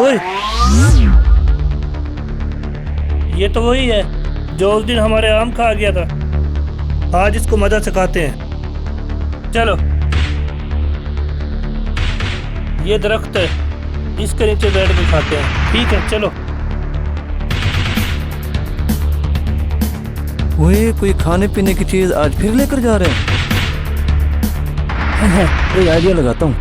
ओए, ये तो वही है जो उस दिन हमारे आम खा गया था। आज इसको मजा सिखाते हैं। चलो, ये दरख्त है, इसके नीचे बैठ के खाते हैं। ठीक है, चलो। ओए, कोई खाने पीने की चीज आज फिर लेकर जा रहे हैं। एक आइडिया लगाता हूँ।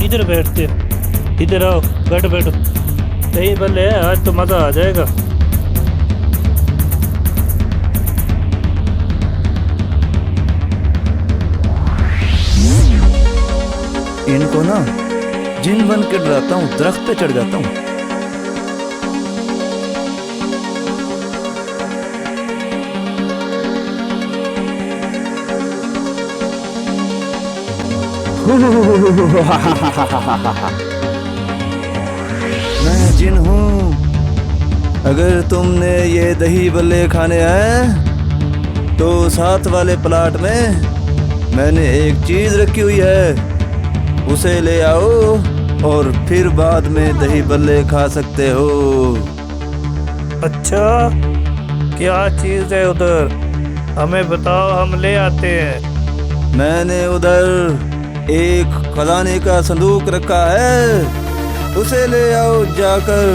इधर बैठते हैं, इधर आओ, बैठो बैठो। सही बल्ले, आज तो मजा आ जाएगा। इनको ना जिन बन के डराता हूँ, दरख्त पे चढ़ जाता हूँ। मैं जिन हूँ। अगर तुमने ये दही बल्ले खाने हैं तो साथ वाले प्लाट में मैंने एक चीज रखी हुई है, उसे ले आओ और फिर बाद में दही बल्ले खा सकते हो। अच्छा, क्या चीज है उधर? हमें बताओ, हम ले आते हैं। मैंने उधर एक खजाने का संदूक रखा है, उसे ले आओ जाकर,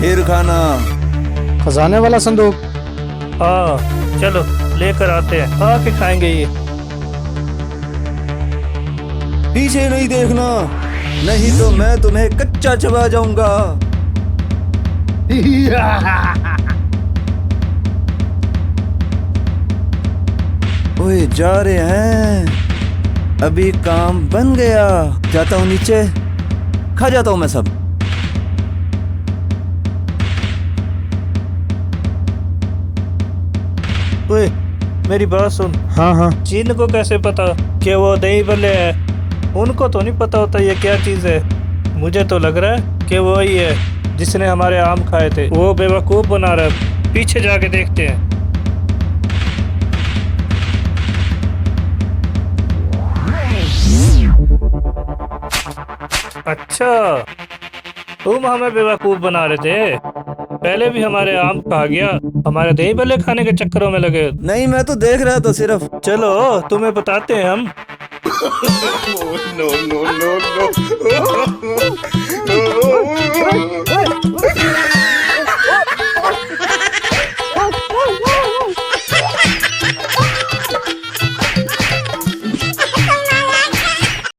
फिर खाना। खजाने वाला संदूक? हाँ, चलो लेकर आते हैं, आके खाएंगे ये। पीछे नहीं देखना, नहीं तो मैं तुम्हें कच्चा चबा जाऊंगा। ओए, जा रहे हैं, अभी काम बन गया। जाता हूँ नीचे, खा जाता हूँ मैं सब। ओए, मेरी बात सुन। हाँ हाँ। जिन को कैसे पता कि वो दही बल्ले है? उनको तो नहीं पता होता ये क्या चीज़ है। मुझे तो लग रहा है कि वो ही है जिसने हमारे आम खाए थे। वो बेवकूफ़ बना रहा है। पीछे जाके देखते हैं। अच्छा, तुम हमें बेवकूफ़ बना रहे थे। पहले भी हमारे आम खा गया, हमारे दही बल्ले खाने के चक्करों में लगे। नहीं, मैं तो देख रहा था सिर्फ। चलो, तुम्हें बताते हैं हम। no, no, no, no.